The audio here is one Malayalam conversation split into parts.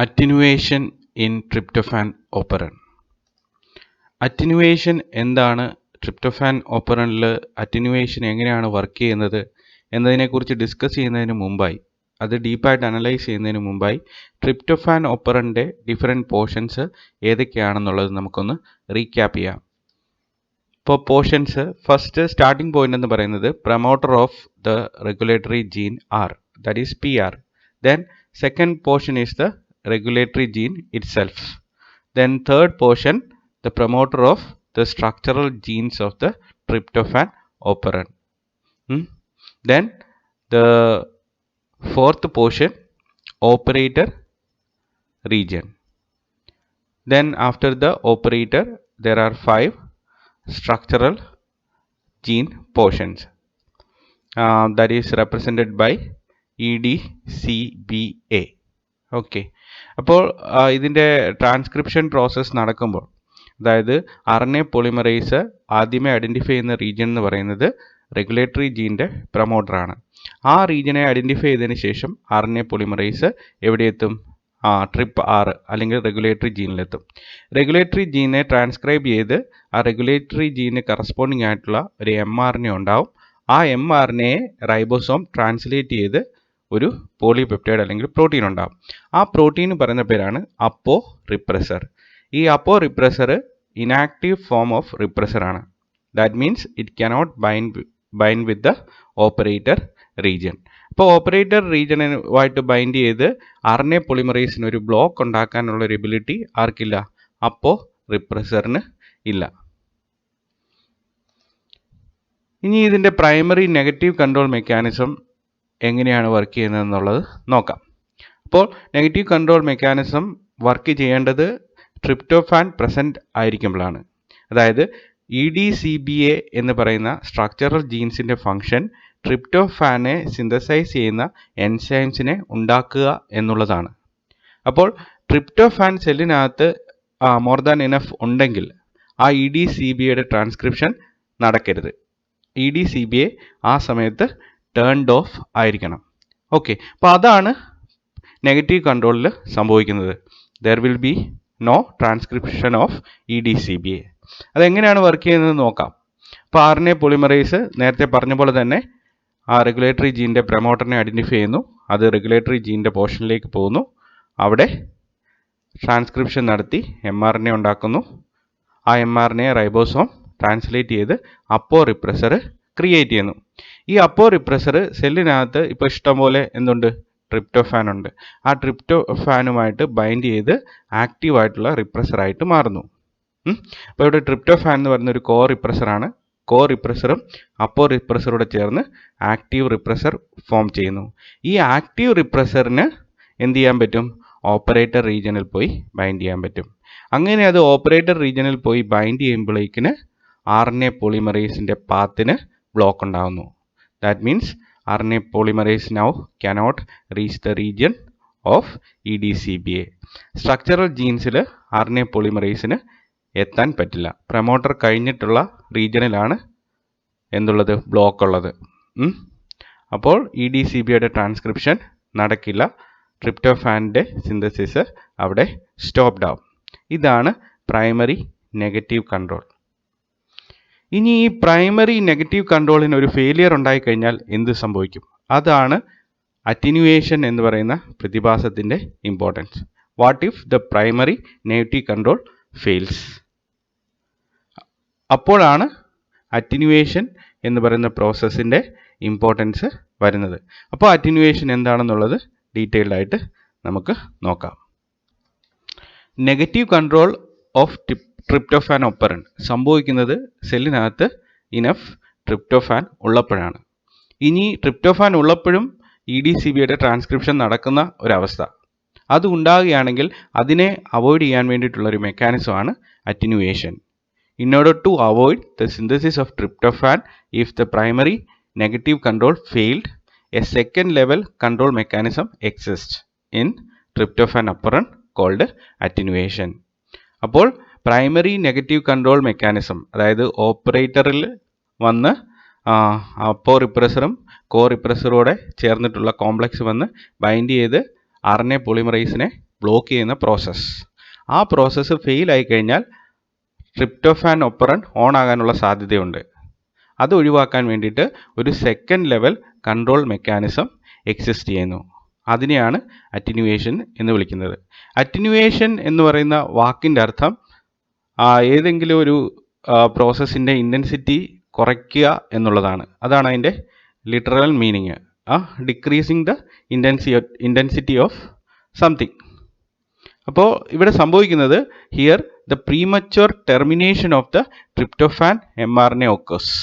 Attenuation in tryptophan operant. Attenuation എന്താണ്, ട്രിപ്റ്റോഫാൻ ഓപ്പറനിൽ അറ്റിനുവേഷൻ എങ്ങനെയാണ് വർക്ക് ചെയ്യുന്നത് എന്നതിനെക്കുറിച്ച് ഡിസ്കസ് ചെയ്യുന്നതിന് മുമ്പായി, അത് ഡീപ്പായിട്ട് അനലൈസ് ചെയ്യുന്നതിന് മുമ്പായി ട്രിപ്റ്റോഫാൻ ഓപ്പറൻ്റെ ഡിഫറെൻറ്റ് പോർഷൻസ് ഏതൊക്കെയാണെന്നുള്ളത് നമുക്കൊന്ന് റീക്യാപ്പ് ചെയ്യാം. ഇപ്പോൾ പോർഷൻസ്, ഫസ്റ്റ് സ്റ്റാർട്ടിംഗ് പോയിന്റ് എന്ന് പറയുന്നത് promoter of the regulatory gene R, that is PR. Then second portion is the regulatory gene itself. Then third portion, the promoter of the structural genes of the tryptophan operon. Then the fourth portion, operator region. Then after the operator there are 5 structural gene portions that is represented by EDCBA. Okay, അപ്പോൾ ഇതിൻ്റെ ട്രാൻസ്ക്രിപ്ഷൻ പ്രോസസ്സ് നടക്കുമ്പോൾ, അതായത് RNA പോളിമറൈസ് ആദ്യമേ ഐഡൻറ്റിഫൈ ചെയ്യുന്ന റീജിയൻ എന്ന് പറയുന്നത് റെഗുലേറ്ററി ജീൻ്റെ പ്രൊമോട്ടറാണ്. ആ റീജിയനെ ഐഡൻറ്റിഫൈ ചെയ്തതിന് ശേഷം RNA പോളിമറൈസ് എവിടെ എത്തും? TRPR അല്ലെങ്കിൽ റെഗുലേറ്ററി ജീനിലെത്തും. റെഗുലേറ്ററി ജീനെ ട്രാൻസ്ക്രൈബ് ചെയ്ത് ആ റെഗുലേറ്ററി ജീനിന് കറസ്പോണ്ടിങ് ആയിട്ടുള്ള ഒരു mRNA ഉണ്ടാവും. ആ mRNAയെ റൈബോസോം ട്രാൻസ്ലേറ്റ് ചെയ്ത് ഒരു പോളിപെപ്റ്റൈഡ് അല്ലെങ്കിൽ പ്രോട്ടീൻ ഉണ്ടാകും. ആ പ്രോട്ടീൻ പറയുന്ന പേരാണ് അപ്പോ റിപ്രസർ. ഈ അപ്പോ repressor inactive form of repressor ആണ്. That means it cannot bind with the operator region. അപ്പോൾ ഓപ്പറേറ്റർ റീജിയനുമായിട്ട് ബൈൻഡ് ചെയ്ത് RNA പോളിമറൈസിന് ഒരു ബ്ലോക്ക് ഉണ്ടാക്കാനുള്ള ഒരു എബിലിറ്റി ആർക്കില്ല? അപ്പോ റിപ്രസറിന് ഇല്ല. ഇനി ഇതിൻ്റെ പ്രൈമറി നെഗറ്റീവ് കൺട്രോൾ മെക്കാനിസം എങ്ങനെയാണ് വർക്ക് ചെയ്യുന്നത് എന്നുള്ളത് നോക്കാം. അപ്പോൾ നെഗറ്റീവ് കൺട്രോൾ മെക്കാനിസം വർക്ക് ചെയ്യേണ്ടത് ട്രിപ്റ്റോഫാൻ പ്രസൻറ്റ് ആയിരിക്കുമ്പോഴാണ്. അതായത് EDCBA എന്ന് പറയുന്ന സ്ട്രക്ചറൽ ജീൻസിൻ്റെ ഫംഗ്ഷൻ ട്രിപ്റ്റോഫാനെ സിന്തസൈസ് ചെയ്യുന്ന എൻസൈംസിനെ ഉണ്ടാക്കുക എന്നുള്ളതാണ്. അപ്പോൾ ട്രിപ്റ്റോഫാൻ സെല്ലിനകത്ത് മോർ ദാൻ ഇനഫ് ഉണ്ടെങ്കിൽ ആ EDCBAയുടെ ട്രാൻസ്ക്രിപ്ഷൻ നടക്കരുത്. EDCBA ആ സമയത്ത് ടേൺഡ് ഓഫ് ആയിരിക്കണം. ഓക്കെ, അപ്പോൾ അതാണ് നെഗറ്റീവ് കൺട്രോളിൽ സംഭവിക്കുന്നത്. There will be no transcription of EDCBA. അതെങ്ങനെയാണ് വർക്ക് ചെയ്യുന്നത് നോക്കാം. അപ്പോൾ RNA പോളിമറൈസ് നേരത്തെ പറഞ്ഞ പോലെ തന്നെ ആ റെഗുലേറ്ററി ജീൻ്റെ പ്രൊമോട്ടറിനെ ഐഡൻറ്റിഫൈ ചെയ്യുന്നു. അത് റെഗുലേറ്ററി ജീൻ്റെ പോർഷനിലേക്ക് പോകുന്നു. അവിടെ ട്രാൻസ്ക്രിപ്ഷൻ നടത്തി mRNA ഉണ്ടാക്കുന്നു. ആ mRNA റൈബോസോം ട്രാൻസ്ലേറ്റ് ചെയ്ത് അപ്പോ റിപ്രസർ ക്രിയേറ്റ് ചെയ്യുന്നു. ഈ അപ്പോ റിപ്രസർ സെല്ലിനകത്ത് ഇപ്പോൾ ഇഷ്ടംപോലെ എന്തുണ്ട്? ട്രിപ്റ്റോഫാൻ ഉണ്ട്. ആ ട്രിപ്റ്റോഫാനുമായിട്ട് ബൈൻഡ് ചെയ്ത് ആക്റ്റീവായിട്ടുള്ള റിപ്രസറായിട്ട് മാറുന്നു. അപ്പോൾ ഇവിടെ ട്രിപ്റ്റോഫാൻ എന്ന് പറയുന്ന ഒരു കോ റിപ്രസറാണ്. കോ റിപ്രസറും അപ്പോ റിപ്രസറൂടെ ചേർന്ന് ആക്റ്റീവ് റിപ്രസർ ഫോം ചെയ്യുന്നു. ഈ ആക്റ്റീവ് റിപ്രസറിന് എന്ത് ചെയ്യാൻ പറ്റും? ഓപ്പറേറ്റർ റീജിയനിൽ പോയി ബൈൻഡ് ചെയ്യാൻ പറ്റും. അങ്ങനെ അത് ഓപ്പറേറ്റർ റീജിയനിൽ പോയി ബൈൻഡ് ചെയ്യുമ്പോഴേക്കിന് RNA പോളിമറൈസിൻ്റെ പാത്തിന് ബ്ലോക്ക് ഉണ്ടാകുന്നു. That means RNA polymerase now cannot reach the region of EDCBA. Structural ജീൻസിൽ RNA പോളിമറൈസിന് എത്താൻ പറ്റില്ല. പ്രൊമോട്ടർ കഴിഞ്ഞിട്ടുള്ള റീജിയനിലാണ് എന്തുള്ളത്? ബ്ലോക്ക് ഉള്ളത്. അപ്പോൾ EDCBAയുടെ ട്രാൻസ്ക്രിപ്ഷൻ നടക്കില്ല. ട്രിപ്റ്റോഫാനിൻ്റെ സിന്തസിസ് അവിടെ സ്റ്റോപ്ഡ് ആവും. ഇതാണ് പ്രൈമറി നെഗറ്റീവ് കൺട്രോൾ. ഇനി ഈ പ്രൈമറി നെഗറ്റീവ് കൺട്രോളിന് ഒരു ഫെയിലിയർ ഉണ്ടായിക്കഴിഞ്ഞാൽ എന്ത് സംഭവിക്കും? അതാണ് അറ്റിനുവേഷൻ എന്ന് പറയുന്ന പ്രതിഭാസത്തിൻ്റെ importance. What if the primary negative control fails? അപ്പോഴാണ് അറ്റിനുവേഷൻ എന്ന് പറയുന്ന പ്രോസസ്സിൻ്റെ ഇമ്പോർട്ടൻസ് വരുന്നത്. അപ്പോൾ അറ്റിനുവേഷൻ എന്താണെന്നുള്ളത് ഡീറ്റെയിൽഡ് ആയിട്ട് നമുക്ക് നോക്കാം. Negative control of tryptophan operant സംഭവിക്കുന്നത് സെല്ലിനകത്ത് ഇനഫ് ട്രിപ്റ്റോഫാൻ ഉള്ളപ്പോഴാണ്. ഇനി ട്രിപ്റ്റോഫാൻ ഉള്ളപ്പോഴും EDCBAയുടെ ട്രാൻസ്ക്രിപ്ഷൻ നടക്കുന്ന ഒരവസ്ഥ അത് ഉണ്ടാകുകയാണെങ്കിൽ അതിനെ അവോയ്ഡ് ചെയ്യാൻ വേണ്ടിയിട്ടുള്ള ഒരു മെക്കാനിസമാണ് attenuation. In order to avoid the synthesis of tryptophan if the primary negative control failed, a second level control mechanism exist in tryptophan operon called attenuation. അപ്പോൾ പ്രൈമറി നെഗറ്റീവ് കൺട്രോൾ മെക്കാനിസം, അതായത് ഓപ്പറേറ്ററിൽ വന്ന് അപ്പോ റിപ്രസറും കോ റിപ്രസറോടെ ചേർന്നിട്ടുള്ള കോംപ്ലക്സ് വന്ന് ബൈൻഡ് ചെയ്ത് RNA പോളിമറൈസിനെ ബ്ലോക്ക് ചെയ്യുന്ന പ്രോസസ്സ്. ആ പ്രോസസ്സ് ഫെയിൽ ആയി കഴിഞ്ഞാൽ ട്രിപ്റ്റോഫാൻ ഒപ്പറൻ ഓൺ ആകാനുള്ള സാധ്യതയുണ്ട്. അത് ഒഴിവാക്കാൻ വേണ്ടിയിട്ട് ഒരു second level control mechanism exist ചെയ്യുന്നു. അതിനെയാണ് അറ്റിനുവേഷൻ എന്ന് വിളിക്കുന്നത്. അറ്റിനുവേഷൻ എന്ന് പറയുന്ന വാക്കിൻ്റെ അർത്ഥം ഏതെങ്കിലും ഒരു പ്രോസസ്സിൻ്റെ ഇൻറ്റൻസിറ്റി കുറയ്ക്കുക എന്നുള്ളതാണ്. അതാണ് അതിൻ്റെ literal meaning. Decreasing the intensity of something. അപ്പോൾ ഇവിടെ സംഭവിക്കുന്നത് here the premature termination of the tryptophan mRNA occurs.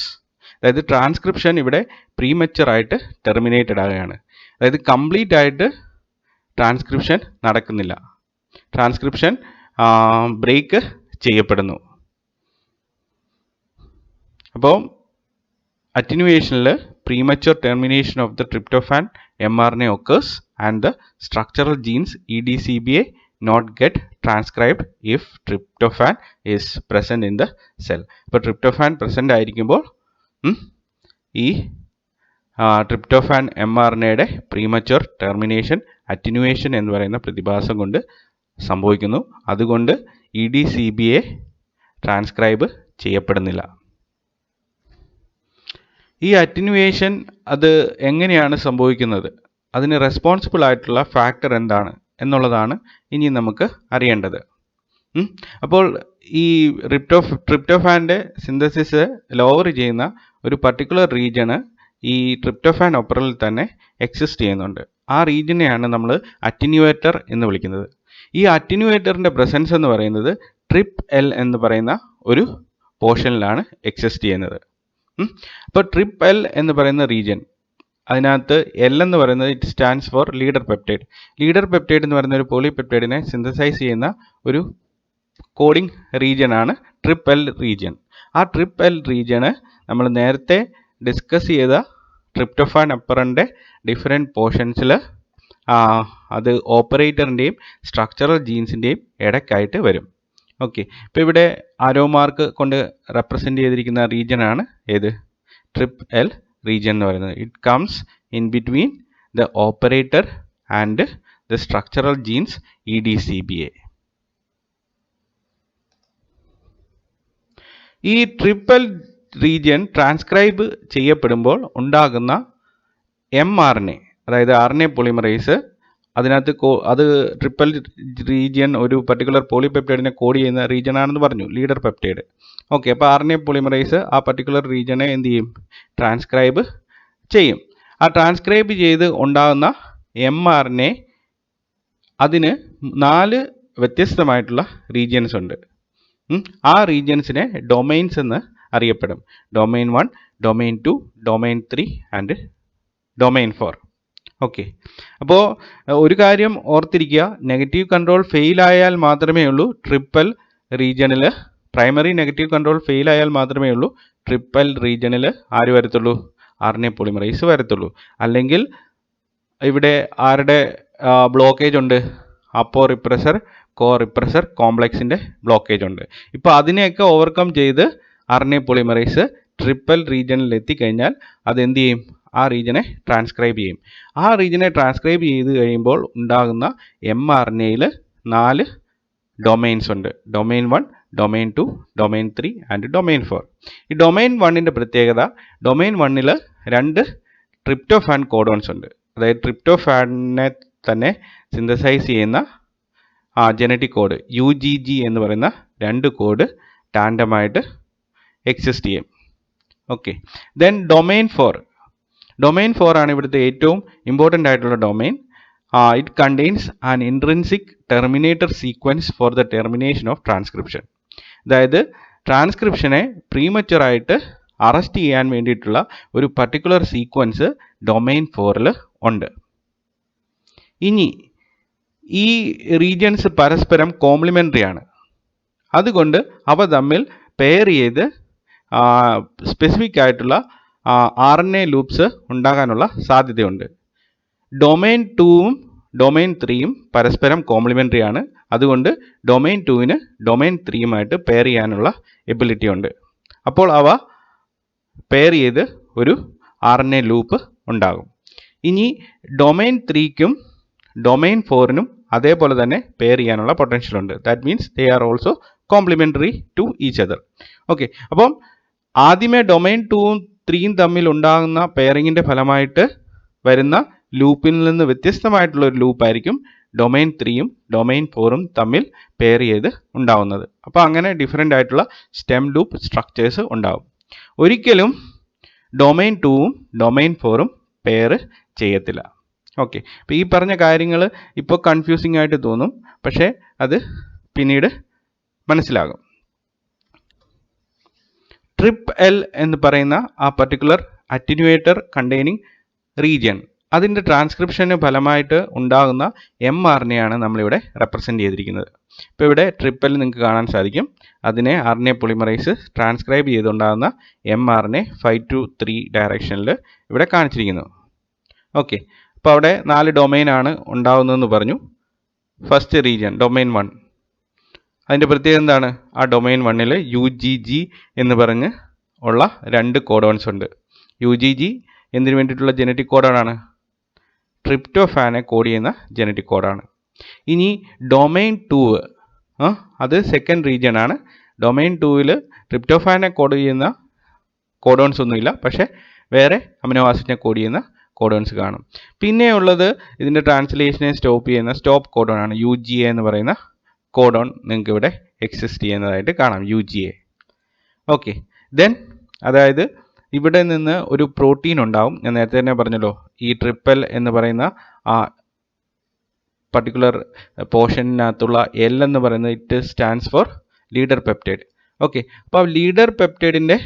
അതായത് ട്രാൻസ്ക്രിപ്ഷൻ ഇവിടെ പ്രീമച്വർ ആയിട്ട് ടെർമിനേറ്റഡ് ആവുകയാണ്. അതായത് കംപ്ലീറ്റ് ആയിട്ട് ട്രാൻസ്ക്രിപ്ഷൻ നടക്കുന്നില്ല, ട്രാൻസ്ക്രിപ്ഷൻ ബ്രേക്ക് ചെയ്യപ്പെടുന്നു. അപ്പോൾ അറ്റിനുവേഷനിൽ premature termination of the tryptophan mRNA occurs and the structural genes EDCBA not get transcribed if tryptophan is present in the cell. അപ്പോൾ ട്രിപ്റ്റോഫാൻ പ്രസൻ്റ് ആയിരിക്കുമ്പോൾ ഈ ട്രിപ്റ്റോഫാൻ mRNAയുടെ പ്രീമച്വർ ടെർമിനേഷൻ അറ്റിനുവേഷൻ എന്ന് പറയുന്ന പ്രതിഭാസം കൊണ്ട് സംഭവിക്കുന്നു. അതുകൊണ്ട് EDCBA ട്രാൻസ്ക്രൈബ് ചെയ്യപ്പെടുന്നില്ല. ഈ അറ്റിനുവേഷൻ അത് എങ്ങനെയാണ് സംഭവിക്കുന്നത്, അതിന് റെസ്പോൺസിബിൾ ആയിട്ടുള്ള ഫാക്ടർ എന്താണ് എന്നുള്ളതാണ് ഇനി നമുക്ക് അറിയേണ്ടത്. അപ്പോൾ ഈ ട്രിപ്റ്റോഫാൻ്റെ സിന്തസിസ് ലോവർ ചെയ്യുന്ന ഒരു പർട്ടിക്കുലർ റീജിയന് ഈ ട്രിപ്റ്റോഫാൻ ഒപ്പറിൽ തന്നെ എക്സിസ്റ്റ് ചെയ്യുന്നുണ്ട്. ആ റീജിയനെയാണ് നമ്മൾ അറ്റിനുവേറ്റർ എന്ന് വിളിക്കുന്നത്. ഈ അറ്റിനുവേറ്ററിൻ്റെ പ്രസൻസ് എന്ന് പറയുന്നത് TRPL എന്ന് പറയുന്ന ഒരു പോർഷനിലാണ് എക്സിസ്റ്റ് ചെയ്യുന്നത്. അപ്പോൾ TRPL എന്ന് പറയുന്ന റീജിയൻ, അതിനകത്ത് L എന്ന് പറയുന്നത് it stands for leader peptide. Leader peptide എന്ന് പറയുന്ന ഒരു പോളിപെപ്റ്റൈഡിനെ സിന്തസൈസ് ചെയ്യുന്ന ഒരു കോഡിംഗ് റീജിയനാണ് TRPL റീജിയൻ. ആ TRPL റീജിയന് നമ്മൾ നേരത്തെ ഡിസ്കസ് ചെയ്ത ട്രിപ്റ്റോഫാൻ അപ്പറിൻ്റെ ഡിഫറെൻറ്റ് പോർഷൻസിൽ അത് ഓപ്പറേറ്ററിൻ്റെയും സ്ട്രക്ചറൽ ജീൻസിൻ്റെയും ഇടയ്ക്കായിട്ട് വരും. ഓക്കെ, ഇപ്പോൾ ഇവിടെ ആരോ മാർക്ക് കൊണ്ട് റെപ്രസെൻ്റ് ചെയ്തിരിക്കുന്ന റീജിയനാണ് ഏത്? TRPL റീജിയൻ എന്ന് പറയുന്നത്. It comes in between the operator and the structural genes EDCBA. ഈ TRPL റീജിയൻ ട്രാൻസ്ക്രൈബ് ചെയ്യപ്പെടുമ്പോൾ ഉണ്ടാകുന്ന mRNA, അതായത് RNA പോളിമറൈസ്, അതിനകത്ത് അത് TRPL റീജിയൻ ഒരു പർട്ടിക്കുലർ പോളിപെപ്റ്റൈഡിനെ കോഡ് ചെയ്യുന്ന റീജിയൻ ആണെന്ന് പറഞ്ഞു, ലീഡർ പെപ്റ്റൈഡ്. ഓക്കെ, അപ്പോൾ RNA പോളിമറൈസ് ആ പർട്ടിക്കുലർ റീജിയനെ എന്ത് ചെയ്യും? ട്രാൻസ്ക്രൈബ് ചെയ്യും. ആ ട്രാൻസ്ക്രൈബ് ചെയ്ത് ഉണ്ടാകുന്ന mRNA അതിന് 4 വ്യത്യസ്തമായിട്ടുള്ള റീജിയൻസ് ഉണ്ട്. ആ റീജിയൻസിനെ ഡൊമൈൻസ് എന്ന് അറിയപ്പെടും. Domain 1, domain 2, domain 3 and domain 4. Okay, അപ്പോൾ ഒരു കാര്യം ഓർത്തിരിക്കുക, നെഗറ്റീവ് കൺട്രോൾ ഫെയിൽ ആയാൽ മാത്രമേ ഉള്ളൂ TRPL റീജിയനിൽ, പ്രൈമറി നെഗറ്റീവ് കൺട്രോൾ ഫെയിൽ ആയാൽ മാത്രമേ ഉള്ളൂ TRPL റീജിയനിൽ ആര് വരത്തുള്ളൂ? RNA പോളിമറൈസ് വരത്തുള്ളൂ. അല്ലെങ്കിൽ ഇവിടെ ആരുടെ ബ്ലോക്കേജ് ഉണ്ട്? അപ്പോ റിപ്രസർ കോ റിപ്രസർ കോംപ്ലക്സിൻ്റെ ബ്ലോക്കേജ് ഉണ്ട്. ഇപ്പോൾ അതിനെയൊക്കെ ഓവർകം ചെയ്ത് RNA പോളിമറൈസ് TRPL റീജിയനിൽ എത്തിക്കഴിഞ്ഞാൽ അത് എന്ത് ചെയ്യും? ആ റീജിയനെ ട്രാൻസ്ക്രൈബ് ചെയ്യും. ആ റീജിയനെ ട്രാൻസ്ക്രൈബ് ചെയ്ത് കഴിയുമ്പോൾ ഉണ്ടാകുന്ന mRNAയിൽ 4 ഡൊമൈൻസ് ഉണ്ട്. Domain 1, domain 2, domain 3 and domain 4. ഈ ഡൊമൈൻ 1ൻ്റെ പ്രത്യേകത, ഡൊമൈൻ 1ൽ 2 ട്രിപ്റ്റോഫാൻ കോഡോൺസ് ഉണ്ട്. അതായത് ട്രിപ്റ്റോഫാനെ തന്നെ സിന്തസൈസ് ചെയ്യുന്ന ജനറ്റിക് കോഡ് UGG എന്ന് പറയുന്ന 2 കോഡ് ടാൻഡമായിട്ട് എക്സിസ്റ്റ് ചെയ്യും. ഓക്കെ, ദെൻ ഡൊമൈൻ 4 ആണ് ഇവിടുത്തെ ഏറ്റവും ഇമ്പോർട്ടൻ്റ് ആയിട്ടുള്ള domain. It contains an intrinsic terminator sequence for the termination of transcription. അതായത് ട്രാൻസ്ക്രിപ്ഷനെ പ്രീമച്വറായിട്ട് അറസ്റ്റ് ചെയ്യാൻ വേണ്ടിയിട്ടുള്ള ഒരു പർട്ടിക്കുലർ സീക്വൻസ് ഡൊമൈൻ 4ൽ ഉണ്ട്. ഇനി ഈ റീജിയൻസ് പരസ്പരം കോംപ്ലിമെൻ്ററി ആണ്. അതുകൊണ്ട് അവ തമ്മിൽ പെയർ ചെയ്ത് സ്പെസിഫിക് ആയിട്ടുള്ള RNA ലൂപ്സ് ഉണ്ടാകാനുള്ള സാധ്യതയുണ്ട്. ഡൊമൈൻ 2ഉം ഡൊമൈൻ 3യും പരസ്പരം കോംപ്ലിമെൻ്ററി ആണ്. അതുകൊണ്ട് ഡൊമൈൻ 2ന് ഡൊമൈൻ 3യുമായിട്ട് പെയർ ചെയ്യാനുള്ള എബിലിറ്റി ഉണ്ട്. അപ്പോൾ അവ പെയർ ചെയ്ത് ഒരു RNA ലൂപ്പ് ഉണ്ടാകും. ഇനി ഡൊമൈൻ 3ക്കും ഡൊമൈൻ 4നും അതേപോലെ തന്നെ പെയർ ചെയ്യാനുള്ള പൊട്ടൻഷ്യൽ ഉണ്ട്. That means they are also complementary to each other. Okay, അപ്പം ആദ്യമേ ഡൊമൈൻ 2ഉം 3യും തമ്മിൽ ഉണ്ടാകുന്ന പെയറിങ്ങിൻ്റെ ഫലമായിട്ട് വരുന്ന ലൂപ്പിൽ നിന്ന് വ്യത്യസ്തമായിട്ടുള്ള ഒരു ലൂപ്പായിരിക്കും ഡൊമൈൻ 3യും ഡൊമൈൻ 4ഉം തമ്മിൽ പെയർ ചെയ്ത് ഉണ്ടാവുന്നത്. അപ്പോൾ അങ്ങനെ ഡിഫറെൻ്റ് ആയിട്ടുള്ള സ്റ്റെം ലൂപ്പ് സ്ട്രക്ചേഴ്സ് ഉണ്ടാവും. ഒരിക്കലും ഡൊമൈൻ 2ഉം ഡൊമൈൻ 4ഉം പെയർ ചെയ്യത്തില്ല. ഓക്കെ, അപ്പോൾ ഈ പറഞ്ഞ കാര്യങ്ങൾ ഇപ്പോൾ കൺഫ്യൂസിംഗ് ആയിട്ട് തോന്നും, പക്ഷേ അത് പിന്നീട് മനസ്സിലാകും. ട്രിപ്പ് എൽ എന്ന് പറയുന്ന ആ പർട്ടിക്കുലർ അറ്റിനുവേറ്റർ കണ്ടെയ്നിങ് റീജിയൻ, അതിൻ്റെ ട്രാൻസ്ക്രിപ്ഷന് ഫലമായിട്ട് ഉണ്ടാകുന്ന mRNA ആണ് നമ്മളിവിടെ റെപ്രസെൻ്റ് ചെയ്തിരിക്കുന്നത്. ഇപ്പോൾ ഇവിടെ ട്രിപ്പ് എൽ നിങ്ങൾക്ക് കാണാൻ സാധിക്കും. അതിനെ RNA പോളിമറൈസ് ട്രാൻസ്ക്രൈബ് ചെയ്തുണ്ടാകുന്ന mRNA 5 to 3 ഡയറക്ഷനിൽ ഇവിടെ കാണിച്ചിരിക്കുന്നു. ഓക്കെ, അപ്പോൾ അവിടെ 4 ഡൊമൈനാണ് ഉണ്ടാകുന്നതെന്ന് പറഞ്ഞു. ഫസ്റ്റ് റീജിയൻ ഡൊമൈൻ 1, അതിൻ്റെ പ്രത്യേകത എന്താണ്? ആ ഡൊമൈൻ 1ൽ UGG എന്ന് പറഞ്ഞ് ഉള്ള 2 കോഡോൺസ് ഉണ്ട്. UGG എന്തിനു വേണ്ടിയിട്ടുള്ള ജനറ്റിക് കോഡാണ്? ട്രിപ്റ്റോഫാനെ കോഡ് ചെയ്യുന്ന ജനറ്റിക് കോഡാണ്. ഇനി ഡൊമൈൻ 2 അത് സെക്കൻഡ് റീജിയൻ ആണ്. ഡൊമൈൻ 2ൽ ട്രിപ്റ്റോഫാനെ കോഡ് ചെയ്യുന്ന കോഡോൺസ് ഒന്നുമില്ല, പക്ഷേ വേറെ അമിനോ ആസിഡിനെ കോഡ് ചെയ്യുന്ന കോഡോൺസ് കാണും. പിന്നെയുള്ളത് ഇതിൻ്റെ ട്രാൻസ്ലേഷനെ സ്റ്റോപ്പ് ചെയ്യുന്ന സ്റ്റോപ്പ് കോഡോൺ ആണ്. UGA എന്ന് പറയുന്ന കോഡോൺ നിങ്ങൾക്ക് ഇവിടെ എക്സിസ്റ്റ് ചെയ്യുന്നതായിട്ട് കാണാം, UGA. ഓക്കെ, ദെൻ അതായത് ഇവിടെ നിന്ന് ഒരു പ്രോട്ടീൻ ഉണ്ടാവും. ഞാൻ നേരത്തെ തന്നെ പറഞ്ഞല്ലോ, ഈ ട്രിപ്പൽ എന്ന് പറയുന്ന ആ പർട്ടിക്കുലർ പോർഷനകത്തുള്ള L എന്ന് പറയുന്നത് it stands for leader peptide. Okay, അപ്പോൾ ലീഡർ പെപ്റ്റൈഡിൻ്റെ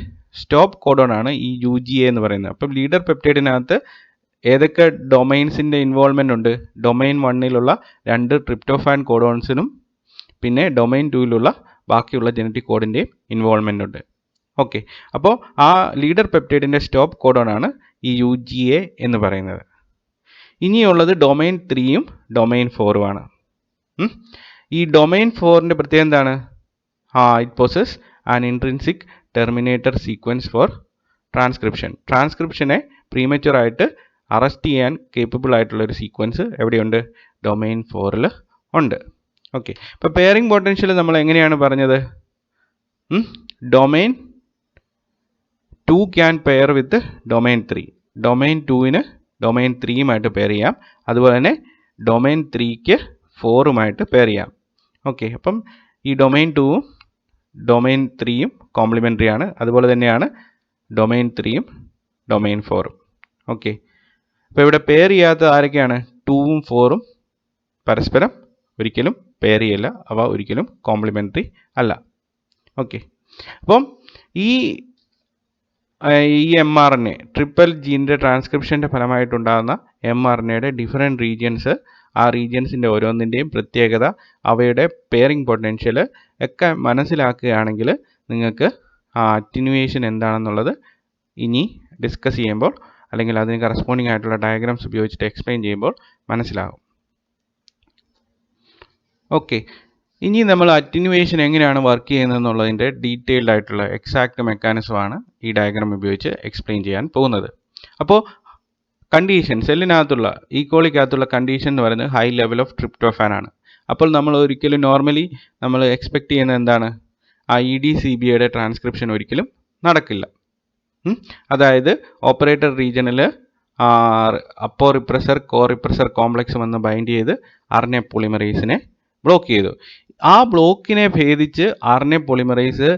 സ്റ്റോപ്പ് കോഡോൺ ആണ് ഈ UGA എന്ന് പറയുന്നത്. അപ്പം ലീഡർ പെപ്റ്റൈഡിനകത്ത് ഏതൊക്കെ ഡൊമൈൻസിൻ്റെ ഇൻവോൾവ്മെൻ്റ് ഉണ്ട്? ഡൊമൈൻ 1ലുള്ള 2 ട്രിപ്റ്റോഫാൻ കോഡോൺസിനും പിന്നെ ഡൊമൈൻ 2ലുള്ള ബാക്കിയുള്ള ജനറ്റിക് കോഡിൻ്റെയും ഇൻവോൾവ്മെൻ്റ് ഉണ്ട്. ഓക്കെ, അപ്പോൾ ആ ലീഡർ പെപ്റ്റൈഡിൻ്റെ സ്റ്റോപ്പ് കോഡോൺ ആണ് ഈ UGA എന്ന് പറയുന്നത്. ഇനിയുള്ളത് ഡൊമൈൻ 3യും ഡൊമൈൻ 4ഉം ആണ്. ഈ ഡൊമൈൻ 4ൻ്റെ പ്രത്യേകത എന്താണ്? It possess an intrinsic terminator sequence for transcription. ട്രാൻസ്ക്രിപ്ഷനെ പ്രീമച്വറായിട്ട് അറസ്റ്റ് ചെയ്യാൻ കേപ്പബിൾ ആയിട്ടുള്ള ഒരു സീക്വൻസ് എവിടെയുണ്ട്? ഡൊമൈൻ 4ൽ ഉണ്ട്. ഓക്കെ, ഇപ്പോൾ പെയറിംഗ് പൊട്ടൻഷ്യൽ നമ്മൾ എങ്ങനെയാണ് പറഞ്ഞത്? Domain 2 can pair with domain 3. Domain 2ന് ഡൊമൈൻ 3യുമായിട്ട് പെയർ ചെയ്യാം. അതുപോലെ തന്നെ ഡൊമൈൻ 3ക്ക് 4ഉമായിട്ട് പെയർ ചെയ്യാം. ഓക്കെ, അപ്പം ഈ ഡൊമൈൻ 2ഉം ഡൊമൈൻ 3യും കോംപ്ലിമെൻ്ററി ആണ്. അതുപോലെ തന്നെയാണ് ഡൊമൈൻ 3യും ഡൊമൈൻ 4ഉം. ഓക്കെ, അപ്പോൾ ഇവിടെ പെയർ ചെയ്യാത്ത ആരൊക്കെയാണ്? 2ഉം 4ഉം പരസ്പരം ഒരിക്കലും പെയർ ചെയ്യില്ല. അവ ഒരിക്കലും കോംപ്ലിമെൻ്ററി അല്ല. ഓക്കെ, അപ്പം ഈ mRNA ട്രിപ്പൽ ജീനിൻ്റെ ട്രാൻസ്ക്രിപ്ഷൻ്റെ ഫലമായിട്ടുണ്ടാകുന്ന mRNAയുടെ ഡിഫറെൻറ്റ് റീജിയൻസ്, ആ റീജിയൻസിൻ്റെ ഓരോന്നിൻ്റെയും പ്രത്യേകത, അവയുടെ പെയറിംഗ് പൊട്ടൻഷ്യൽ ഒക്കെ മനസ്സിലാക്കുകയാണെങ്കിൽ നിങ്ങൾക്ക് ആ അറ്റിനുവേഷൻ എന്താണെന്നുള്ളത് ഇനി ഡിസ്കസ് ചെയ്യുമ്പോൾ അല്ലെങ്കിൽ അതിന് കറസ്പോണ്ടിങ് ആയിട്ടുള്ള ഡയഗ്രാംസ് ഉപയോഗിച്ചിട്ട് എക്സ്പ്ലെയിൻ ചെയ്യുമ്പോൾ മനസ്സിലാകും. ഓക്കെ, ഇനി നമ്മൾ അറ്റിനുവേഷൻ എങ്ങനെയാണ് വർക്ക് ചെയ്യുന്നതെന്നുള്ളതിൻ്റെ ഡീറ്റെയിൽഡ് ആയിട്ടുള്ള എക്സാക്ട് മെക്കാനിസമാണ് ഈ ഡയഗ്രാം ഉപയോഗിച്ച് എക്സ്പ്ലെയിൻ ചെയ്യാൻ പോകുന്നത്. അപ്പോൾ കണ്ടീഷൻ, സെല്ലിനകത്തുള്ള ഈക്കോളിക്കകത്തുള്ള കണ്ടീഷൻ എന്ന് പറയുന്നത് ഹൈ ലെവൽ ഓഫ് ട്രിപ്റ്റോഫാൻ ആണ്. അപ്പോൾ നമ്മൾ ഒരിക്കലും നോർമലി നമ്മൾ എക്സ്പെക്ട് ചെയ്യുന്നത് എന്താണ്? ആ EDCBയുടെ ട്രാൻസ്ക്രിപ്ഷൻ ഒരിക്കലും നടക്കില്ല. അതായത് ഓപ്പറേറ്റർ റീജിയനിൽ അപ്പോ റിപ്രസർ കോ റിപ്രസർ കോംപ്ലക്സ് വന്ന് ബൈൻഡ് ചെയ്ത് RNA പോളിമറൈസിനെ ബ്ലോക്ക് ചെയ്തു. ആ ബ്ലോക്കിനെ ഭേദിച്ച് RNA പോളിമറൈസ്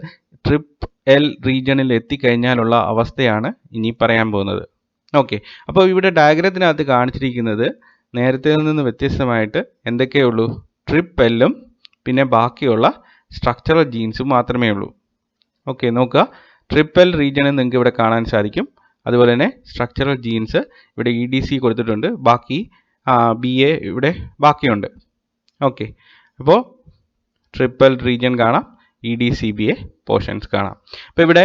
ട്രിപ്പ് L റീജിയനിൽ എത്തിക്കഴിഞ്ഞാലുള്ള അവസ്ഥയാണ് ഇനി പറയാൻ പോകുന്നത്. ഓക്കെ, അപ്പോൾ ഇവിടെ ഡയഗ്രത്തിനകത്ത് കാണിച്ചിരിക്കുന്നത് നേരത്തെ നിന്ന് വ്യത്യസ്തമായിട്ട് എന്തൊക്കെയുള്ളൂ? ട്രിപ്പ് Lഉം പിന്നെ ബാക്കിയുള്ള സ്ട്രക്ചറൽ ജീൻസും മാത്രമേ ഉള്ളൂ. ഓക്കെ, നോക്കുക, ട്രിപ്പ് L റീജിയനിൽ നിങ്ങൾക്ക് ഇവിടെ കാണാൻ സാധിക്കും. അതുപോലെ തന്നെ സ്ട്രക്ചറൽ ജീൻസ് ഇവിടെ EDC കൊടുത്തിട്ടുണ്ട്, ബാക്കി BA ഇവിടെ ബാക്കിയുണ്ട്. ഓക്കെ, അപ്പോൾ ട്രിപ്പ് L റീജിയൻ കാണാം, EDCBA പോർഷൻസ് കാണാം. അപ്പോൾ ഇവിടെ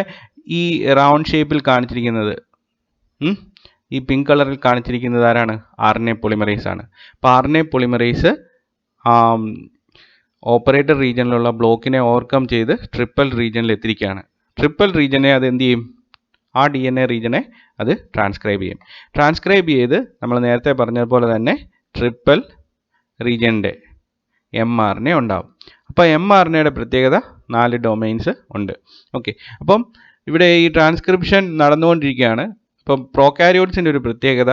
ഈ റൗണ്ട് ഷേപ്പിൽ കാണിച്ചിരിക്കുന്നത്, ഈ പിങ്ക് കളറിൽ കാണിച്ചിരിക്കുന്നത് ആരാണ്? RNA പോളിമറൈസ് ആണ്. അപ്പോൾ RNA പോളിമറൈസ് ഓപ്പറേറ്റർ റീജിയനിലുള്ള ബ്ലോക്കിനെ ഓവർകം ചെയ്ത് ട്രിപ്പ് L റീജിയനിൽ എത്തിയിരിക്കുകയാണ്. ട്രിപ്പ് L റീജിയനെ അത് എന്ത് ചെയ്യും? ആ DNA റീജിയനെ അത് ട്രാൻസ്ക്രൈബ് ചെയ്യും. ട്രാൻസ്ക്രൈബ് ചെയ്ത് നമ്മൾ നേരത്തെ പറഞ്ഞതുപോലെ തന്നെ ട്രിപ്പ് L റീജിയൻ്റെ mRNA ഉണ്ടാവും. അപ്പോൾ mRNAയുടെ പ്രത്യേകത 4 ഡൊമൈൻസ് ഉണ്ട്. ഓക്കെ, അപ്പം ഇവിടെ ഈ ട്രാൻസ്ക്രിപ്ഷൻ നടന്നുകൊണ്ടിരിക്കുകയാണ്. അപ്പം പ്രോകാരിയോട്സിൻ്റെ ഒരു പ്രത്യേകത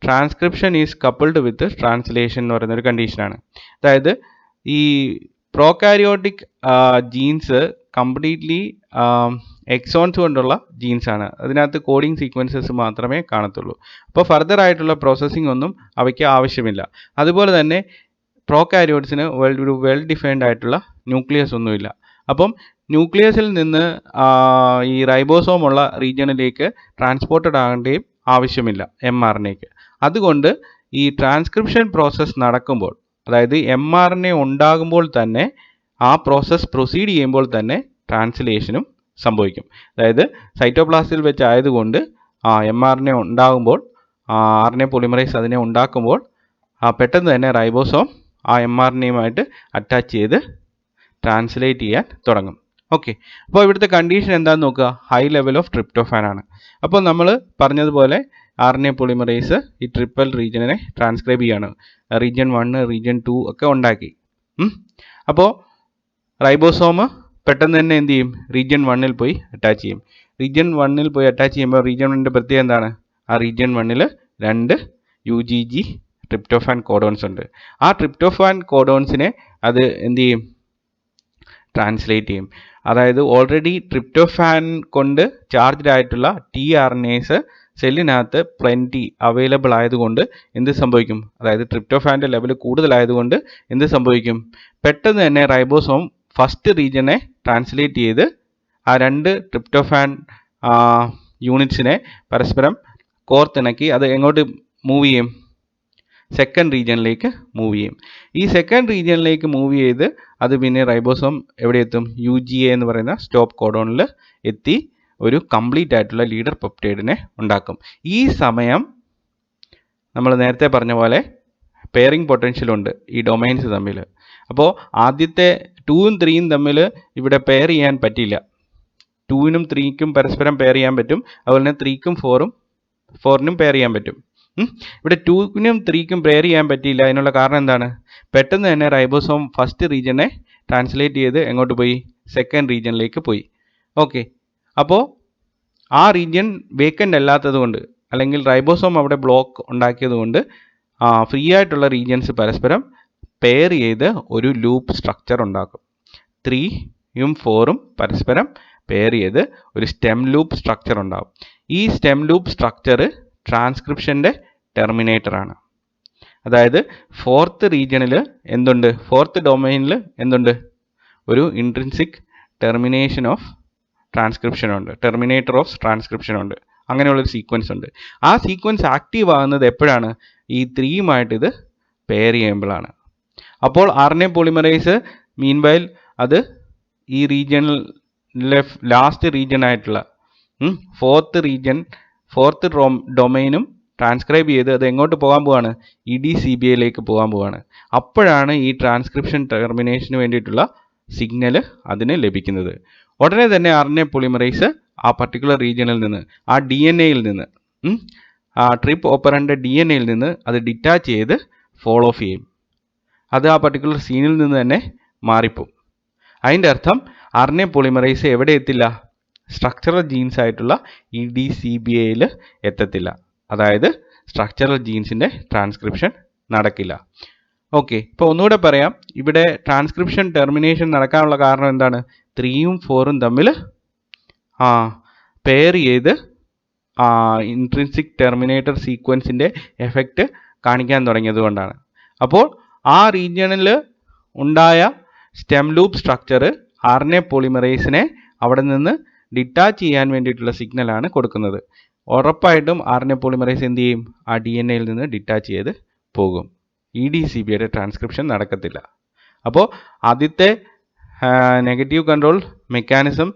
transcription is coupled with translation എന്ന് പറയുന്ന ഒരു കണ്ടീഷനാണ്. അതായത് ഈ പ്രോകാരിയോട്ടിക് ജീൻസ് കംപ്ലീറ്റ്ലി എക്സോൺസ് കൊണ്ടുള്ള ജീൻസാണ്. അതിനകത്ത് കോഡിംഗ് സീക്വൻസസ് മാത്രമേ കാണത്തുള്ളൂ. അപ്പോൾ ഫർദർ ആയിട്ടുള്ള പ്രോസസ്സിംഗ് ഒന്നും അവയ്ക്ക് ആവശ്യമില്ല. അതുപോലെ തന്നെ പ്രോകാരിയോട്സിന് ഒരു വെൽ ഡിഫൈൻഡ് ആയിട്ടുള്ള ന്യൂക്ലിയസ് ഒന്നുമില്ല. അപ്പം ന്യൂക്ലിയസിൽ നിന്ന് ഈ റൈബോസോം ഉള്ള റീജിയണിലേക്ക് ട്രാൻസ്പോർട്ടഡ് ആകേണ്ടയും ആവശ്യമില്ല mRNAക്ക്. അതുകൊണ്ട് ഈ ട്രാൻസ്ക്രിപ്ഷൻ പ്രോസസ്സ് നടക്കുമ്പോൾ, അതായത് mRNA ഉണ്ടാകുമ്പോൾ തന്നെ ആ പ്രോസസ്സ് പ്രൊസീഡ് ചെയ്യുമ്പോൾ തന്നെ ട്രാൻസ്ലേഷനും സംഭവിക്കും. അതായത് സൈറ്റോപ്ലാസ്റ്റിൽ വെച്ചായതുകൊണ്ട് mRNA ഉണ്ടാകുമ്പോൾ RNA പോളിമറൈസ് അതിനെ ഉണ്ടാക്കുമ്പോൾ പെട്ടെന്ന് തന്നെ റൈബോസോം ആ mRNAയുമായിട്ട് അറ്റാച്ച് ചെയ്ത് ട്രാൻസ്ലേറ്റ് ചെയ്യാൻ തുടങ്ങും. ഓക്കെ, അപ്പോൾ ഇവിടുത്തെ കണ്ടീഷൻ എന്താണെന്ന് നോക്കുക, ഹൈ ലെവൽ ഓഫ് ട്രിപ്റ്റോഫാൻ ആണ്. അപ്പോൾ നമ്മൾ പറഞ്ഞതുപോലെ RNA പോളിമറൈസ് ഈ ട്രിപ്പിൾ റീജിയനെ ട്രാൻസ്ക്രൈബ് ചെയ്യാണ്. റീജിയൻ 1, റീജിയൻ 2 ഒക്കെ ഉണ്ടാക്കി. അപ്പോൾ റൈബോസോം പെട്ടെന്ന് തന്നെ എന്ത് ചെയ്യും, റീജിയൻ 1-ൽ പോയി അറ്റാച്ച് ചെയ്യും. റീജിയൻ 1-ൽ പോയി അറ്റാച്ച് ചെയ്യുമ്പോൾ റീജിയൻ 1-ൻ്റെ പ്രത്യേകത എന്താണ്, ആ റീജിയൻ 1-ൽ 2 UGG ട്രിപ്റ്റോഫാൻ കോഡോൺസ് ഉണ്ട്. ആ ട്രിപ്റ്റോഫാൻ കോഡോൺസിനെ അത് എന്ത് ചെയ്യും, ട്രാൻസ്ലേറ്റ് ചെയ്യും. അതായത് ഓൾറെഡി ട്രിപ്റ്റോഫാൻ കൊണ്ട് ചാർജ്ഡ് ആയിട്ടുള്ള tRNAs സെല്ലിനകത്ത് പ്ലെൻറ്റി അവൈലബിൾ ആയതുകൊണ്ട് എന്ത് സംഭവിക്കും, അതായത് ട്രിപ്റ്റോഫാൻ്റെ ലെവൽ കൂടുതലായതുകൊണ്ട് എന്ത് സംഭവിക്കും, പെട്ടെന്ന് തന്നെ റൈബോസോം ഫസ്റ്റ് റീജിയനെ ട്രാൻസ്ലേറ്റ് ചെയ്ത് ആ 2 ട്രിപ്റ്റോഫാൻ യൂണിറ്റ്സിനെ പരസ്പരം കോർത്തിണക്കി അത് എങ്ങോട്ട് മൂവ് ചെയ്യും, സെക്കൻഡ് റീജിയനിലേക്ക് മൂവ് ചെയ്യും. ഈ സെക്കൻഡ് റീജിയനിലേക്ക് മൂവ് ചെയ്ത് അത് പിന്നെ റൈബോസോം എവിടെ എത്തും, UGA എന്ന് പറയുന്ന സ്റ്റോപ്പ് കോഡോണിൽ എത്തി ഒരു കംപ്ലീറ്റ് ആയിട്ടുള്ള ലീഡർ പെപ്റ്റൈഡിനെ ഉണ്ടാക്കും. ഈ സമയം നമ്മൾ നേരത്തെ പറഞ്ഞ പോലെ പെയറിംഗ് പൊട്ടൻഷ്യൽ ഉണ്ട് ഈ ഡൊമൈൻസ് തമ്മിൽ. അപ്പോൾ ആദ്യത്തെ 2-ഉം 3-യും തമ്മിൽ ഇവിടെ പെയർ ചെയ്യാൻ പറ്റില്ല. 2-നും 3-ക്കും പരസ്പരം പെയർ ചെയ്യാൻ പറ്റും. അതുപോലെ തന്നെ 3-ക്കും 4-നും പെയർ ചെയ്യാൻ പറ്റും. ഇവിടെ 2-നും 3-ക്കും പെയർ ചെയ്യാൻ പറ്റിയില്ല. അതിനുള്ള കാരണം എന്താണ്, പെട്ടെന്ന് തന്നെ റൈബോസോം ഫസ്റ്റ് റീജിയനെ ട്രാൻസ്ലേറ്റ് ചെയ്ത് എങ്ങോട്ട് പോയി, സെക്കൻഡ് റീജിയനിലേക്ക് പോയി. ഓക്കെ, അപ്പോൾ ആ റീജിയൻ വേക്കൻ്റ് അല്ലാത്തത് കൊണ്ട്, അല്ലെങ്കിൽ റൈബോസോം അവിടെ ബ്ലോക്ക് ഉണ്ടാക്കിയത് കൊണ്ട് ഫ്രീ ആയിട്ടുള്ള റീജിയൻസ് പരസ്പരം പെയർ ചെയ്ത് ഒരു ലൂപ്പ് സ്ട്രക്ചർ ഉണ്ടാക്കും. 3-യും 4-ഉം പരസ്പരം പെയർ ചെയ്ത് ഒരു സ്റ്റെം ലൂപ്പ് സ്ട്രക്ചർ ഉണ്ടാകും. ഈ സ്റ്റെം ലൂപ്പ് സ്ട്രക്ചർ ട്രാൻസ്ക്രിപ്ഷൻ്റെ ടെർമിനേറ്റർ ആണ്. അതായത് 4th റീജിയണിൽ എന്തുണ്ട്, 4th ഡൊമൈനിൽ എന്തുണ്ട്, ഒരു ഇൻട്രിൻസിക് ടെർമിനേഷൻ ഓഫ് ട്രാൻസ്ക്രിപ്ഷൻ ഉണ്ട്, ടെർമിനേറ്റർ ഓഫ് ട്രാൻസ്ക്രിപ്ഷൻ ഉണ്ട്. അങ്ങനെയുള്ളൊരു സീക്വൻസ് ഉണ്ട്. ആ സീക്വൻസ് ആക്റ്റീവ് ആകുന്നത് എപ്പോഴാണ്, ഈ 3-യുമായിട്ട് ഇത് പെയർ ചെയ്യുമ്പോഴാണ്. അപ്പോൾ RNA പോളിമറൈസ് മീൻവൈൽ അത് ഈ റീജിയണിലെ ലാസ്റ്റ് റീജിയൻ ആയിട്ടുള്ള 4th ഡൊമൈനും ട്രാൻസ്ക്രൈബ് ചെയ്ത് അത് എങ്ങോട്ട് പോകാൻ പോവാണ്, EDCBAയിലേക്ക് പോകാൻ പോവാണ്. അപ്പോഴാണ് ഈ ട്രാൻസ്ക്രിപ്ഷൻ ടെർമിനേഷന് വേണ്ടിയിട്ടുള്ള സിഗ്നൽ അതിന് ലഭിക്കുന്നത്. ഉടനെ തന്നെ RNA പോളിമറൈസ് ആ പർട്ടിക്കുലർ റീജിയണിൽ നിന്ന്, ആ DNA-യിൽ നിന്ന്, ആ ട്രിപ്പ് ഓപ്പറൻ്റെ DNA-യിൽ നിന്ന് അത് ഡിറ്റാച്ച് ചെയ്ത് ഫോളോ ഓഫ് ചെയ്യും. അത് ആ പർട്ടിക്കുലർ സീനിൽ നിന്ന് തന്നെ മാറിപ്പോവും. അതിൻ്റെ അർത്ഥം RNA പോളിമറൈസ് എവിടെ എത്തില്ല, സ്ട്രക്ചറൽ ജീൻസ് ആയിട്ടുള്ള EDCBAയിൽ എത്തത്തില്ല. അതായത് സ്ട്രക്ചറൽ ജീൻസിൻ്റെ ട്രാൻസ്ക്രിപ്ഷൻ നടക്കില്ല. ഓക്കെ, ഇപ്പോൾ ഒന്നുകൂടെ പറയാം. ഇവിടെ ട്രാൻസ്ക്രിപ്ഷൻ ടെർമിനേഷൻ നടക്കാനുള്ള കാരണം എന്താണ്, 3-യും 4-ഉം തമ്മിൽ പെയർ ചെയ്ത് ഇൻട്രിൻസിക് ടെർമിനേറ്റർ സീക്വൻസിൻ്റെ എഫക്റ്റ് കാണിക്കാൻ തുടങ്ങിയത് കൊണ്ടാണ്. അപ്പോൾ ആ റീജിയണിൽ ഉണ്ടായ സ്റ്റെം ലൂപ്പ് സ്ട്രക്ചർ RNA പോളിമറൈസിനെ അവിടെ നിന്ന് ഡിറ്റാച്ച് ചെയ്യാൻ വേണ്ടിയിട്ടുള്ള സിഗ്നലാണ് കൊടുക്കുന്നത്. ഉറപ്പായിട്ടും RNA പോളിമറൈസ് എന്ത് ചെയ്യും, ആ DNA-യിൽ നിന്ന് ഡിറ്റാച്ച് ചെയ്ത് പോകും. EDCBയുടെ ട്രാൻസ്ക്രിപ്ഷൻ നടക്കത്തില്ല. അപ്പോൾ ആദ്യത്തെ നെഗറ്റീവ് കൺട്രോൾ മെക്കാനിസം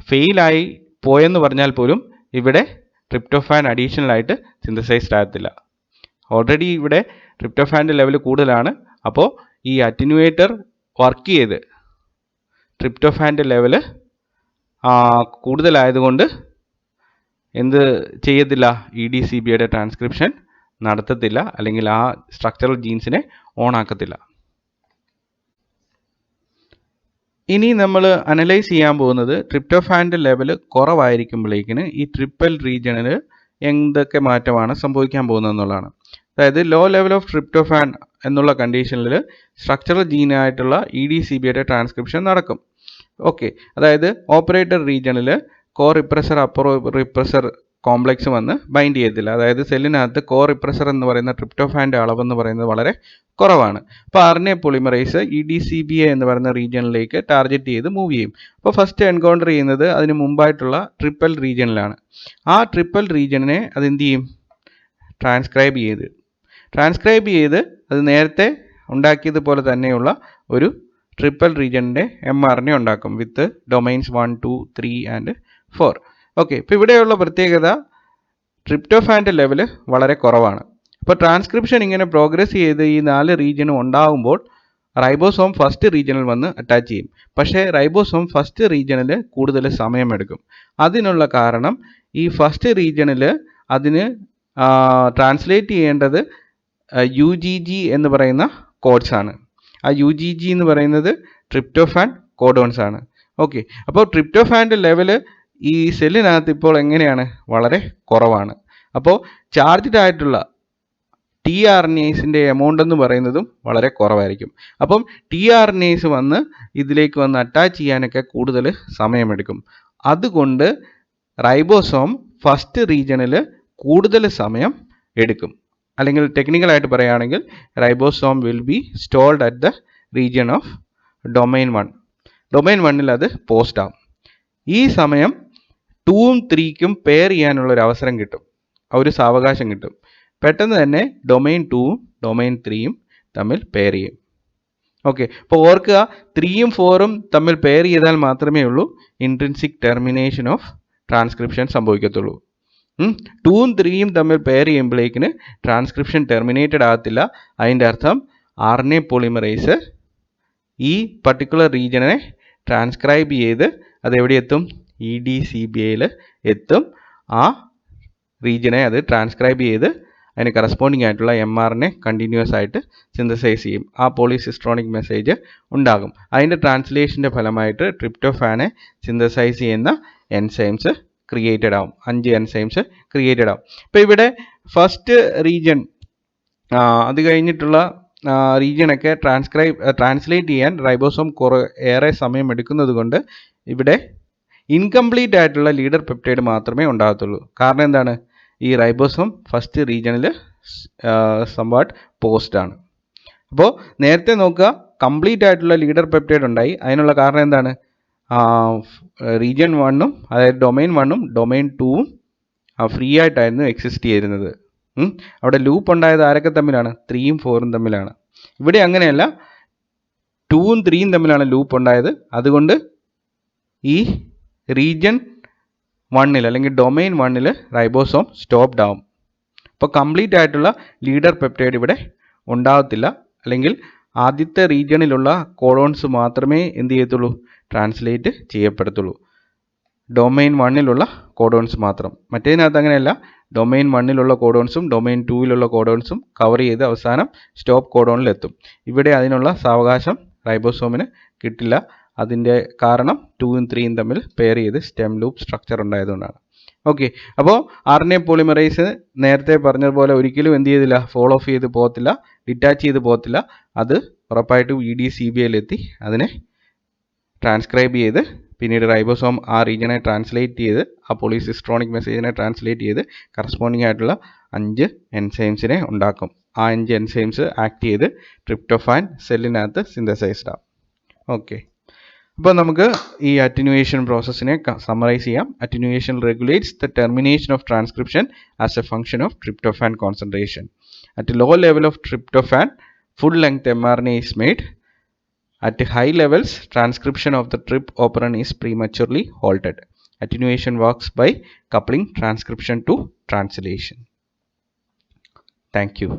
ഫെയിലായി പോയെന്ന് പറഞ്ഞാൽ പോലും ഇവിടെ ട്രിപ്റ്റോഫാൻ അഡീഷണൽ ആയിട്ട് സിന്തസൈസ്ഡ് ആകത്തില്ല. ഓൾറെഡി ഇവിടെ ട്രിപ്റ്റോഫാൻ്റെ ലെവൽ കൂടുതലാണ്. അപ്പോൾ ഈ അറ്റിനുവേറ്റർ വർക്ക് ചെയ്ത് ട്രിപ്റ്റോഫാൻ്റെ ലെവൽ കൂടുതലായതുകൊണ്ട് എന്ത് ചെയ്യത്തില്ല, EDCBയുടെ ട്രാൻസ്ക്രിപ്ഷൻ നടത്തത്തില്ല, അല്ലെങ്കിൽ ആ സ്ട്രക്ചറൽ ജീൻസിനെ ഓൺ ആക്കത്തില്ല. ഇനി നമ്മൾ അനലൈസ് ചെയ്യാൻ പോകുന്നത് ട്രിപ്റ്റോഫാൻ്റെ ലെവൽ കുറവായിരിക്കുമ്പോഴേക്കിന് ഈ ട്രിപ്പൽ റീജിയണിൽ എന്തൊക്കെ മാറ്റമാണ് സംഭവിക്കാൻ പോകുന്നത് എന്നുള്ളതാണ്. അതായത് ലോ ലെവൽ ഓഫ് ട്രിപ്റ്റോഫാൻ എന്നുള്ള കണ്ടീഷനിൽ സ്ട്രക്ചറൽ ജീനായിട്ടുള്ള EDCBയുടെ ട്രാൻസ്ക്രിപ്ഷൻ നടക്കും. ഓക്കെ, അതായത് ഓപ്പറേറ്റർ റീജിയണിൽ കോ റിപ്രസർ അപ്പർ റിപ്രസർ കോംപ്ലക്സ് വന്ന് ബൈൻഡ് ചെയ്യത്തില്ല. അതായത് സെല്ലിനകത്ത് കോ റിപ്രസർ എന്ന് പറയുന്ന ട്രിപ്റ്റോഫാൻ്റെ അളവെന്ന് പറയുന്നത് വളരെ കുറവാണ്. അപ്പോൾ RNA പോളിമറൈസ് EDCBA എന്ന് പറയുന്ന റീജിയനിലേക്ക് ടാർഗറ്റ് ചെയ്ത് മൂവ് ചെയ്യും. അപ്പോൾ ഫസ്റ്റ് എൻകൗണ്ടർ ചെയ്യുന്നത് അതിന് മുമ്പായിട്ടുള്ള ട്രിപ്പൽ റീജിയനിലാണ്. ആ ട്രിപ്പൽ റീജിയനെ അത് എന്ത് ചെയ്യും? ട്രാൻസ്ക്രൈബ് ചെയ്ത് അത് നേരത്തെ ഉണ്ടാക്കിയതുപോലെ തന്നെയുള്ള ഒരു ട്രിപ്പൽ റീജിയൻ്റെ mRNA ഉണ്ടാക്കും വിത്ത് ഡൊമൈൻസ് 1, 2, 3 ആൻഡ് 4. ഓക്കെ, ഇപ്പോൾ ഇവിടെയുള്ള പ്രത്യേകത ട്രിപ്റ്റോഫാൻ്റെ ലെവൽ വളരെ കുറവാണ്. അപ്പോൾ ട്രാൻസ്ക്രിപ്ഷൻ ഇങ്ങനെ പ്രോഗ്രസ് ചെയ്ത് ഈ 4 റീജിയനും ഉണ്ടാകുമ്പോൾ റൈബോസോം ഫസ്റ്റ് റീജിയനിൽ വന്ന് അറ്റാച്ച് ചെയ്യും. പക്ഷേ റൈബോസോം ഫസ്റ്റ് റീജിയനിൽ കൂടുതൽ സമയമെടുക്കും. അതിനുള്ള കാരണം ഈ ഫസ്റ്റ് റീജിയനിൽ അതിന് ട്രാൻസ്ലേറ്റ് ചെയ്യേണ്ടത് UGG എന്ന് പറയുന്ന കോഡ്സ് ആണ്. ആ UGG എന്ന് പറയുന്നത് ട്രിപ്റ്റോഫാൻ കോഡോൺസ് ആണ്. ഓക്കെ, അപ്പോൾ ട്രിപ്റ്റോഫാൻ്റെ ലെവൽ ഈ സെല്ലിനകത്ത് ഇപ്പോൾ എങ്ങനെയാണ്? വളരെ കുറവാണ്. അപ്പോൾ ചാർജ്ഡ് ആയിട്ടുള്ള tRNAസിൻ്റെ എമൗണ്ട് എന്ന് പറയുന്നതും വളരെ കുറവായിരിക്കും. അപ്പം tRNAസ് വന്ന് ഇതിലേക്ക് വന്ന് അറ്റാച്ച് ചെയ്യാനൊക്കെ കൂടുതൽ സമയമെടുക്കും. അതുകൊണ്ട് റൈബോസോം ഫസ്റ്റ് റീജിയനിൽ കൂടുതൽ സമയം എടുക്കും. അല്ലെങ്കിൽ ടെക്നിക്കലായിട്ട് പറയുകയാണെങ്കിൽ ribosome will be stalled at the region of domain 1. Domain 1ൽ അത് പോസ്റ്റ് ആവും. ഈ സമയം 2ഉം 3ക്കും പെയർ ചെയ്യാനുള്ളൊരു അവസരം കിട്ടും, ഒരു സാവകാശം കിട്ടും. പെട്ടെന്ന് തന്നെ ഡൊമൈൻ 2ഉം ഡൊമൈൻ 3യും തമ്മിൽ പെയർ ചെയ്യും. ഓക്കെ, അപ്പോൾ ഓർക്കുക 3ഉം 4ഉം തമ്മിൽ പെയർ ചെയ്താൽ മാത്രമേ ഉള്ളൂ ഇൻട്രിൻസിക് ടെർമിനേഷൻ ഓഫ് ട്രാൻസ്ക്രിപ്ഷൻ സംഭവിക്കത്തുള്ളൂ. 2ഉം 3യും തമ്മിൽ പെയർ ചെയ്യുമ്പോഴേക്കിന് ട്രാൻസ്ക്രിപ്ഷൻ ടെർമിനേറ്റഡ് ആകത്തില്ല. അതിൻ്റെ അർത്ഥം RNA പോളിമറൈസ് ഈ പർട്ടിക്കുലർ റീജിയനെ ട്രാൻസ്ക്രൈബ് ചെയ്ത് അതെവിടെ എത്തും? EDCBAയിൽ എത്തും. ആ റീജിയനെ അത് ട്രാൻസ്ക്രൈബ് ചെയ്ത് അതിന് കറസ്പോണ്ടിങ് ആയിട്ടുള്ള mRNA കണ്ടിന്യൂസ് ആയിട്ട് സിന്തസൈസ് ചെയ്യും. ആ പോളിസിസ്ട്രോണിക് മെസ്സേജ് ഉണ്ടാകും. അതിൻ്റെ ട്രാൻസ്ലേഷൻ്റെ ഫലമായിട്ട് ട്രിപ്റ്റോഫാനെ സിന്തസൈസ് ചെയ്യുന്ന എൻസൈംസ് ക്രിയേറ്റഡ് ആവും. 5 എൻസൈംസ് ക്രിയേറ്റഡ് ആവും. ഇപ്പോൾ ഇവിടെ ഫസ്റ്റ് റീജിയൻ അത് കഴിഞ്ഞിട്ടുള്ള റീജിയനൊക്കെ ട്രാൻസ്ലേറ്റ് ചെയ്യാൻ റൈബോസോം ഏറെ സമയം എടുക്കുന്നത് കൊണ്ട് ഇവിടെ ഇൻകംപ്ലീറ്റ് ആയിട്ടുള്ള ലീഡർ പെപ്റ്റൈഡ് മാത്രമേ ഉണ്ടാകത്തുള്ളൂ. കാരണം എന്താണ്? ഈ റൈബോസോം ഫസ്റ്റ് റീജിയനിൽ സംവാട്ട് പോസ്റ്റ് ആണ്. അപ്പോൾ നേരത്തെ നോക്കുക, കംപ്ലീറ്റ് ആയിട്ടുള്ള ലീഡർ പെപ്റ്റൈഡ് ഉണ്ടായി. അതിനുള്ള കാരണം എന്താണ്? റീജിയൻ 1ഉം അതായത് ഡൊമൈൻ 1ഉം ഡൊമൈൻ 2ഉം ഫ്രീ ആയിട്ടായിരുന്നു എക്സിസ്റ്റ് ചെയ്തിരുന്നത്. അവിടെ ലൂപ്പ് ഉണ്ടായത് ആരൊക്കെ തമ്മിലാണ്? 3ഉം 4ഉം തമ്മിലാണ്. ഇവിടെ അങ്ങനെയല്ല, 2ഉം 3ഉം തമ്മിലാണ് ലൂപ്പ് ഉണ്ടായത്. അതുകൊണ്ട് ഈ റീജിയൻ 1ൽ അല്ലെങ്കിൽ ഡൊമൈൻ 1ൽ റൈബോസോം സ്റ്റോപ്ഡ് ആവും. അപ്പോൾ കംപ്ലീറ്റ് ആയിട്ടുള്ള ലീഡർ പെപ്റ്റൈഡ് ഇവിടെ ഉണ്ടാകത്തില്ല. അല്ലെങ്കിൽ ആദ്യത്തെ റീജിയണിലുള്ള കോഡോൺസ് മാത്രമേ എന്ത് ചെയ്യത്തുള്ളൂ? ട്രാൻസ്ലേറ്റ് ചെയ്യപ്പെടത്തുള്ളൂ. ഡൊമൈൻ 1ലുള്ള കോഡോൺസ് മാത്രം. മറ്റേതിനകത്ത് അങ്ങനെയല്ല, ഡൊമൈൻ 1ലുള്ള കോഡോൺസും ഡൊമൈൻ 2ലുള്ള കോഡോൺസും കവർ ചെയ്ത് അവസാനം സ്റ്റോപ്പ് കോഡോണിലെത്തും. ഇവിടെ അതിനുള്ള സാവകാശം റൈബോസോമിന് കിട്ടില്ല. അതിൻ്റെ കാരണം 2ഉം 3ഉം തമ്മിൽ പെയർ ചെയ്ത് സ്റ്റെം ലൂപ്പ് സ്ട്രക്ചർ ഉണ്ടായതുകൊണ്ടാണ്. ഓക്കെ, അപ്പോൾ RNA പോളിമറൈസ് നേരത്തെ പറഞ്ഞതുപോലെ ഒരിക്കലും എന്ത് ചെയ്തില്ല? ഫോളോ ഓഫ് ചെയ്ത് പോകത്തില്ല, ഡിറ്റാച്ച് ചെയ്ത് പോകത്തില്ല. അത് ഉറപ്പായിട്ടും EDCBAയിലെത്തി അതിനെ ട്രാൻസ്ക്രൈബ് ചെയ്ത് പിന്നീട് റൈബോസോം ആ റീജിയനെ ട്രാൻസ്ലേറ്റ് ചെയ്ത് ആ പോളിസിസ്ട്രോണിക് മെസ്സേജിനെ ട്രാൻസ്ലേറ്റ് ചെയ്ത് കറസ്പോണ്ടിങ് ആയിട്ടുള്ള 5 എൻസൈംസിനെ ഉണ്ടാക്കും. ആ 5 എൻസൈംസ് ആക്ട് ചെയ്ത് ട്രിപ്റ്റോഫാൻ സെല്ലിനകത്ത് സിന്തസൈസ്ഡ് ആവും. ഓക്കെ, അപ്പോൾ നമുക്ക് ഈ അറ്റിനുവേഷൻ പ്രോസസ്സിനെ സമ്മറൈസ് ചെയ്യാം. Attenuation regulates the termination of transcription as a function of tryptophan concentration. At low level of tryptophan full length mRNA is made. At high levels, transcription of the trip operon is prematurely halted. Attenuation works by coupling transcription to translation. Thank you.